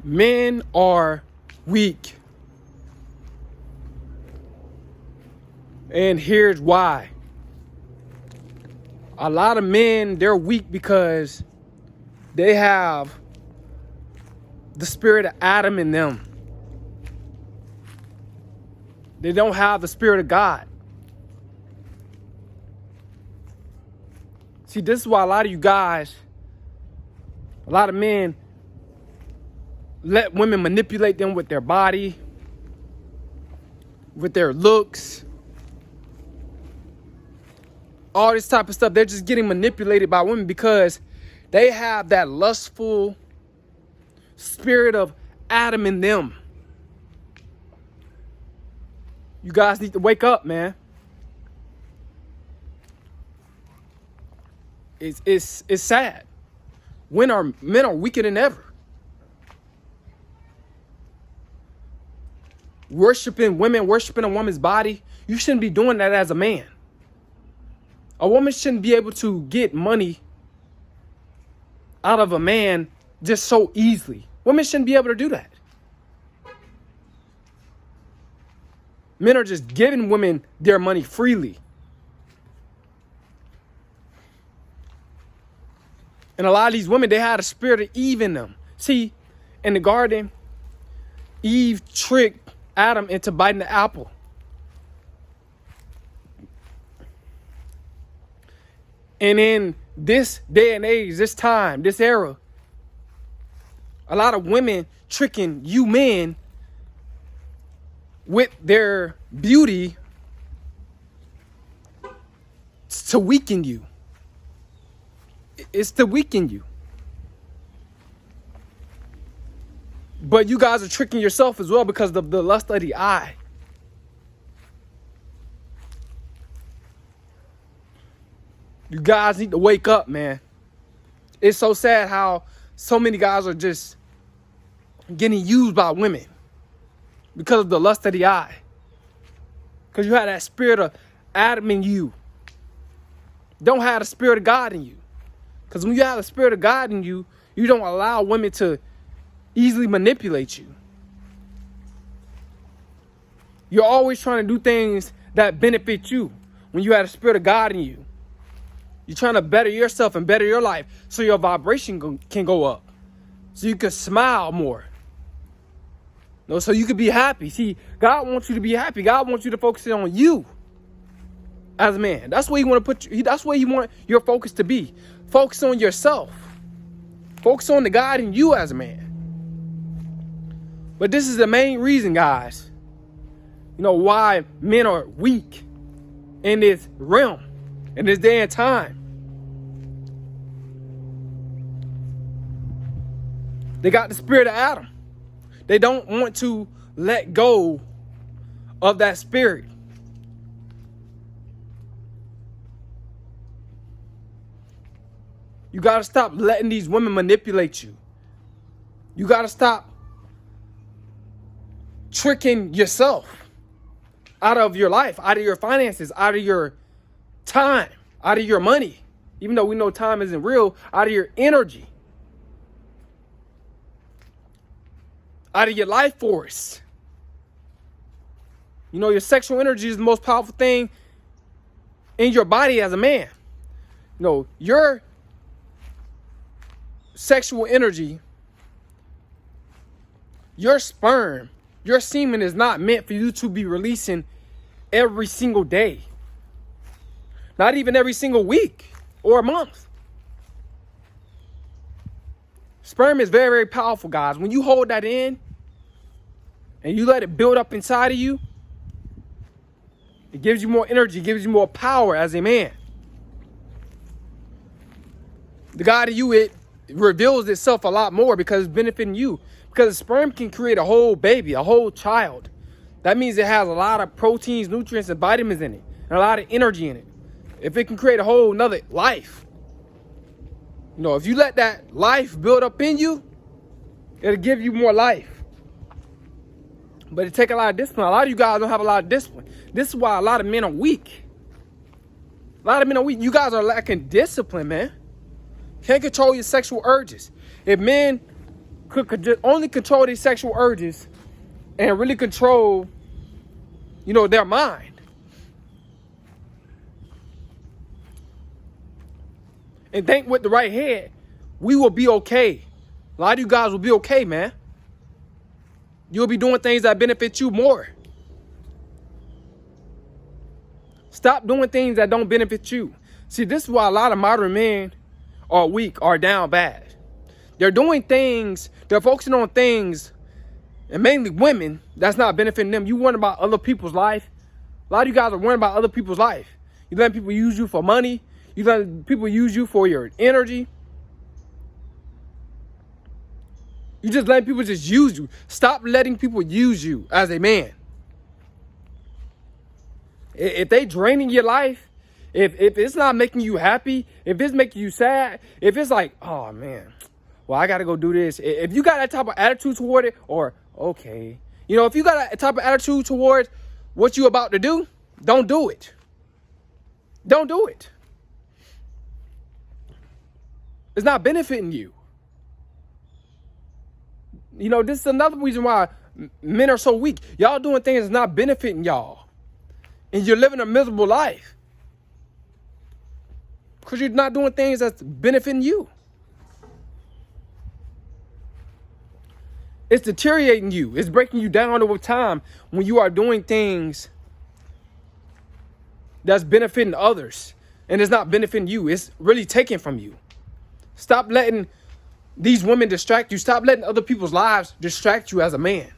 Men are weak. And here's why. A lot of men, they're weak because they have the spirit of Adam in them. They don't have the spirit of God. See, this is why a lot of you guys, a lot of men let women manipulate them with their body, with their looks, all this type of stuff. They're just getting manipulated by women because they have that lustful spirit of Adam in them. You guys need to wake up, man. It's sad. Men are weaker than ever. Worshiping women, worshiping a woman's body, you shouldn't be doing that as a man. A woman shouldn't be able to get money out of a man just so easily. Women shouldn't be able to do that. Men are just giving women their money freely. And a lot of these women, they had a spirit of Eve in them. See, in the garden, Eve tricked Adam into biting the apple. And in this day and age, this time, this era, a lot of women tricking you men with their beauty to weaken you. It's to weaken you. But you guys are tricking yourself as well because of the lust of the eye. You guys need to wake up, man. It's so sad how so many guys are just getting used by women because of the lust of the eye. Because you have that spirit of Adam in you. Don't have the spirit of God in you. Because when you have the spirit of God in you, you don't allow women to easily manipulate you. You're always trying to do things that benefit you when you have the spirit of God in you. You're trying to better yourself and better your life so your vibration can go up. So you can smile more. So you can be happy. See, God wants you to be happy. God wants you to focus on you as a man. That's where you want to put you. That's where you want your focus to be. Focus on yourself. Focus on the God in you as a man. But this is the main reason, guys, why men are weak in this realm, in this day and time. They got the spirit of Adam. They don't want to let go of that spirit. You got to stop letting these women manipulate you. You got to stop tricking yourself out of your life, out of your finances, out of your time, out of your money. Even though we know time isn't real, out of your energy, out of your life force. Your sexual energy is the most powerful thing in your body as a man. Your sexual energy, your sperm, your semen is not meant for you to be releasing every single day. Not even every single week or month. Sperm is very, very powerful, guys. When you hold that in and you let it build up inside of you, it gives you more energy, gives you more power as a man. The God in you, it reveals itself a lot more because it's benefiting you. Because sperm can create a whole baby, a whole child. That means it has a lot of proteins, nutrients, and vitamins in it, and a lot of energy in it. If it can create a whole nother life, if you let that life build up in you, it'll give you more life. But it takes a lot of discipline. A lot of you guys don't have a lot of discipline. This is why a lot of men are weak. A lot of men are weak. You guys are lacking discipline, man. Can't control your sexual urges. If men could only control their sexual urges and really control, their mind. And think with the right head, we will be okay. A lot of you guys will be okay, man. You'll be doing things that benefit you more. Stop doing things that don't benefit you. See, this is why a lot of modern men are weak, are down bad. They're doing things, they're focusing on things, and mainly women, that's not benefiting them. You worrying about other people's life. A lot of you guys are worrying about other people's life. You let people use you for money. You let people use you for your energy. You just let people just use you. Stop letting people use you as a man. If they draining your life, if it's not making you happy, if it's making you sad, if it's like, oh man, well, I got to go do this. If you got that type of attitude toward it, or okay, if you got that type of attitude towards what you about to do, don't do it. Don't do it. It's not benefiting you. This is another reason why men are so weak. Y'all doing things that's not benefiting y'all. And you're living a miserable life. Because you're not doing things that's benefiting you. It's deteriorating you. It's breaking you down over time when you are doing things that's benefiting others. And it's not benefiting you. It's really taken from you. Stop letting these women distract you. Stop letting other people's lives distract you as a man.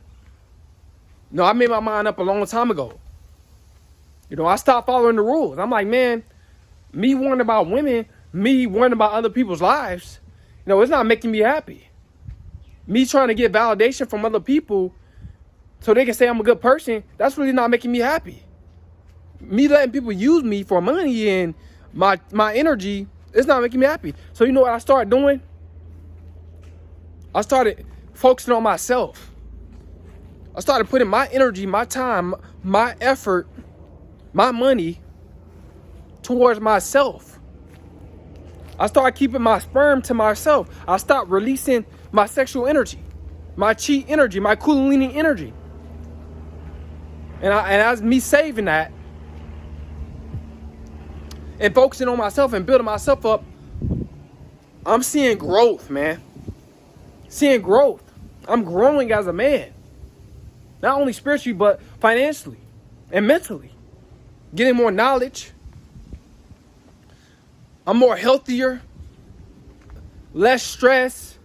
I made my mind up a long time ago. I stopped following the rules. I'm like, man, me worrying about women, me worrying about other people's lives, it's not making me happy. Me trying to get validation from other people so they can say I'm a good person, that's really not making me happy. Me letting people use me for money and my energy, it's not making me happy. So you know what I started doing? I started focusing on myself. I started putting my energy, my time, my effort, my money towards myself. I started keeping my sperm to myself. I stopped releasing my sexual energy, my chi energy, my kundalini energy. And as me saving that and focusing on myself and building myself up, I'm seeing growth, man. Seeing growth. I'm growing as a man. Not only spiritually, but financially and mentally. Getting more knowledge. I'm more healthier. Less stress.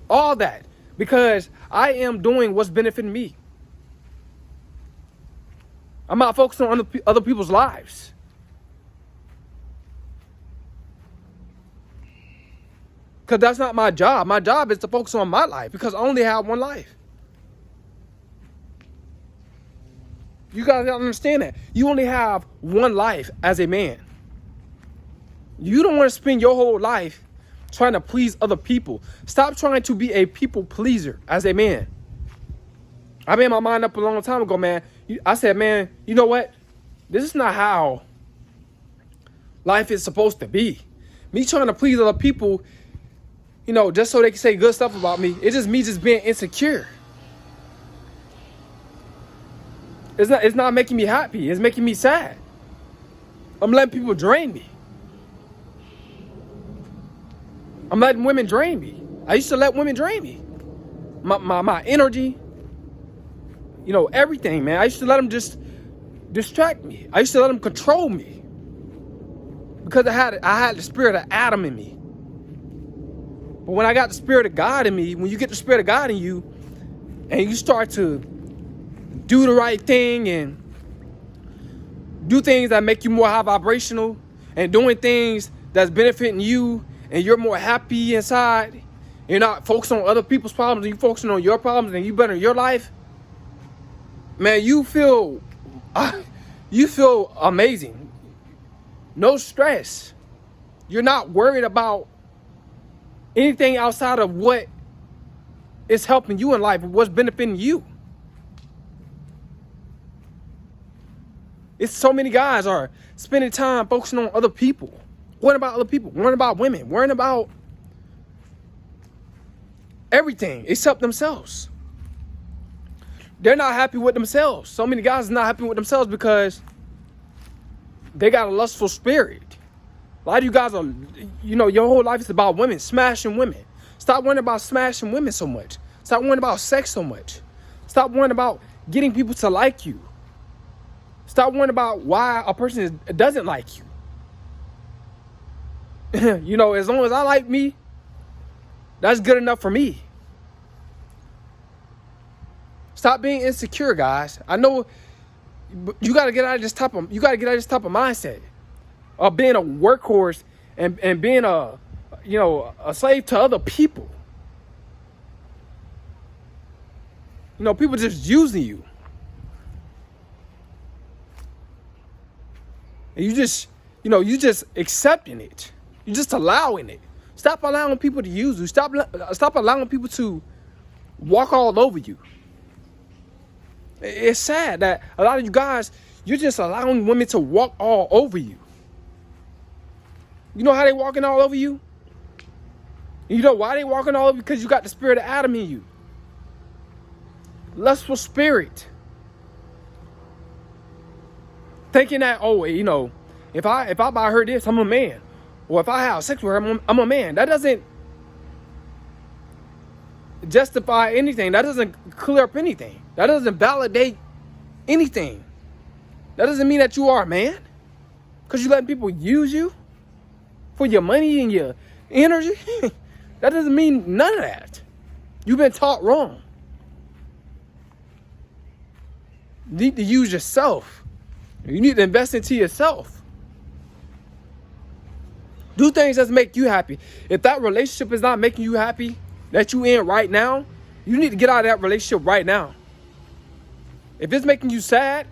All that. Because I am doing what's benefiting me. I'm not focusing on other people's lives. Because that's not my job. My job is to focus on my life. Because I only have one life. You guys gotta understand that. You only have one life as a man. You don't want to spend your whole life trying to please other people. Stop trying to be a people pleaser as a man. I made my mind up a long time ago, man. I said, man, you know what? This is not how life is supposed to be. Me trying to please other people, just so they can say good stuff about me. It's just me just being insecure. It's not making me happy. It's making me sad. I'm letting people drain me. I'm letting women drain me. I used to let women drain me. My energy, everything, man. I used to let them just distract me. I used to let them control me. Because I had the spirit of Adam in me. But when I got the spirit of God in me, when you get the spirit of God in you, and you start to do the right thing and do things that make you more high vibrational and doing things that's benefiting you and you're more happy inside, you're not focusing on other people's problems, you're focusing on your problems and you better your life, man, you feel amazing. No stress. You're not worried about anything outside of what is helping you in life, what's benefiting you. It's so many guys are spending time focusing on other people. Worrying about other people. Worrying about women. Worrying about everything except themselves. They're not happy with themselves. So many guys are not happy with themselves because they got a lustful spirit. A lot of you guys are, your whole life is about women, smashing women. Stop worrying about smashing women so much. Stop worrying about sex so much. Stop worrying about getting people to like you. Stop worrying about why a person doesn't like you. As long as I like me, that's good enough for me. Stop being insecure, guys. I know you gotta get out of this type of mindset of being a workhorse and being a slave to other people. People just using you. And you just accepting it. You just allowing it. Stop allowing people to use you. Stop allowing people to walk all over you. It's sad that a lot of you guys, you're just allowing women to walk all over you. You know how they walking all over you? And you know why they walking all over you? Because you got the spirit of Adam in you. Lustful spirit. Thinking that, if I buy her this, I'm a man. Or if I have sex with her, I'm a man. That doesn't justify anything. That doesn't clear up anything. That doesn't validate anything. That doesn't mean that you are a man. Because you letting people use you for your money and your energy. That doesn't mean none of that. You've been taught wrong. You need to use yourself. You need to invest into yourself. Do things that make you happy. If that relationship is not making you happy, that you in right now, you need to get out of that relationship right now. If it's making you sad,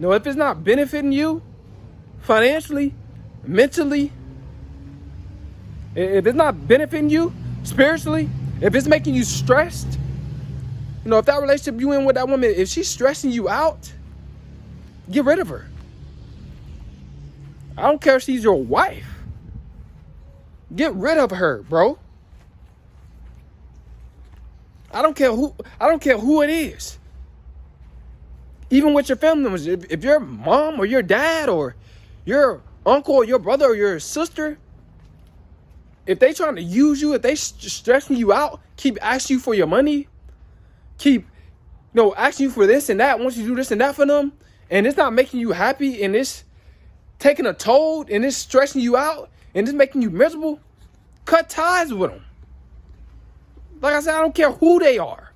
if it's not benefiting you financially, mentally, if it's not benefiting you spiritually, if it's making you stressed, if that relationship you in with that woman, if she's stressing you out, get rid of her. I don't care if she's your wife. Get rid of her, bro. I don't care who it is. Even with your family members, if your mom or your dad or your uncle or your brother or your sister, if they trying to use you, if they stressing you out, keep asking you for your money, keep asking you for this and that, once you do this and that for them, and it's not making you happy, and it's taking a toll, and it's stressing you out, and it's making you miserable, cut ties with them. Like I said, I don't care who they are.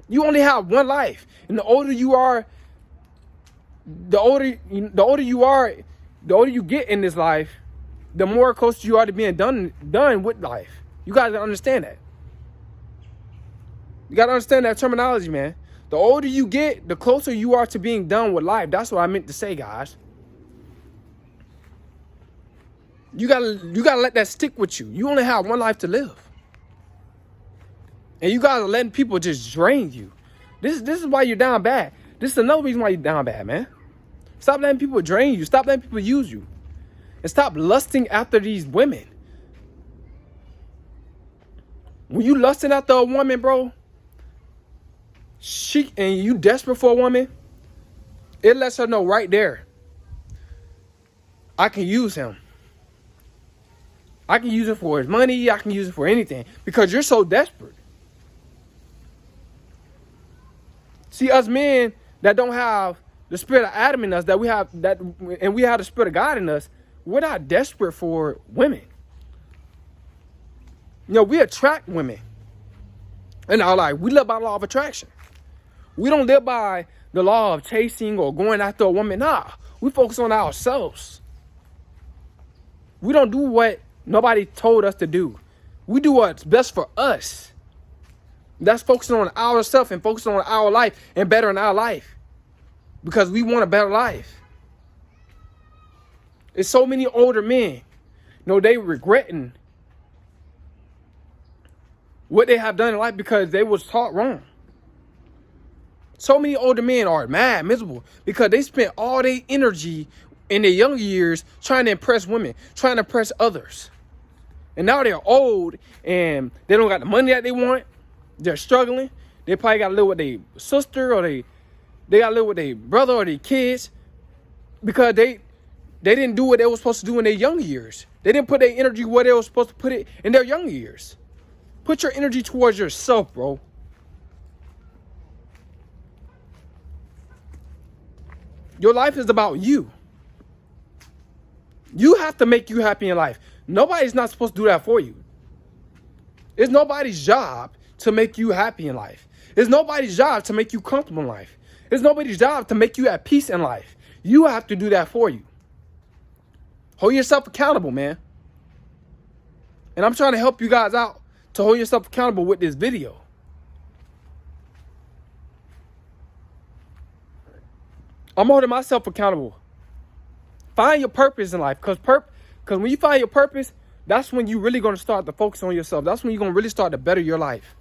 You only have one life. And the older you are, the older you get in this life, the more closer you are to being done with life. You gotta understand that. You gotta understand that terminology, man. The older you get, the closer you are to being done with life. That's what I meant to say, guys. You gotta let that stick with you. You only have one life to live. And you guys are letting people just drain you. This is why you're down bad. This is another reason why you're down bad, man. Stop letting people drain you. Stop letting people use you. And stop lusting after these women. When you lusting after a woman, bro, and you desperate for a woman, it lets her know right there, I can use him. I can use it for his money. I can use it for anything. Because you're so desperate. See, us men that don't have the spirit of Adam in us, and we have the spirit of God in us, we're not desperate for women. We attract women in our life. We live by the law of attraction. We don't live by the law of chasing or going after a woman. Nah, we focus on ourselves. We don't do what nobody told us to do. We do what's best for us. That's focusing on ourselves and focusing on our life and bettering our life. Because we want a better life. It's so many older men, they regretting what they have done in life because they was taught wrong. So many older men are mad, miserable, because they spent all their energy in their younger years trying to impress women, trying to impress others. And now they're old and they don't got the money that they want. They're struggling. They probably got to live with their sister, or they got to live with their brother or their kids, because they didn't do what they were supposed to do in their young years. They didn't put their energy where they were supposed to put it in their young years. Put your energy towards yourself, bro. Your life is about you. You have to make you happy in life. Nobody's not supposed to do that for you. It's nobody's job to make you happy in life. It's nobody's job to make you comfortable in life. It's nobody's job to make you at peace in life. You have to do that for you. Hold yourself accountable, man. And I'm trying to help you guys out to hold yourself accountable with this video. I'm holding myself accountable. Find your purpose in life, because when you find your purpose, that's when you really going to start to focus on yourself. That's when you're going to really start to better your life.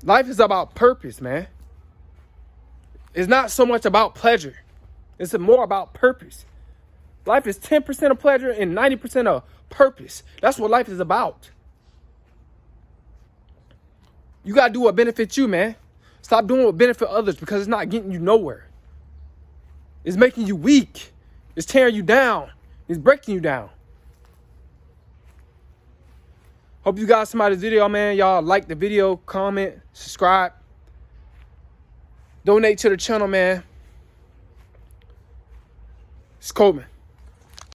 Life is about purpose, man. It's not so much about pleasure. It's more about purpose. Life is 10% of pleasure and 90% of purpose. That's what life is about. You got to do what benefits you, man. Stop doing what benefits others, because it's not getting you nowhere. It's making you weak. It's tearing you down. It's breaking you down. Hope you guys saw this video, man. Y'all like the video, comment, subscribe. Donate to the channel, man. It's Coleman.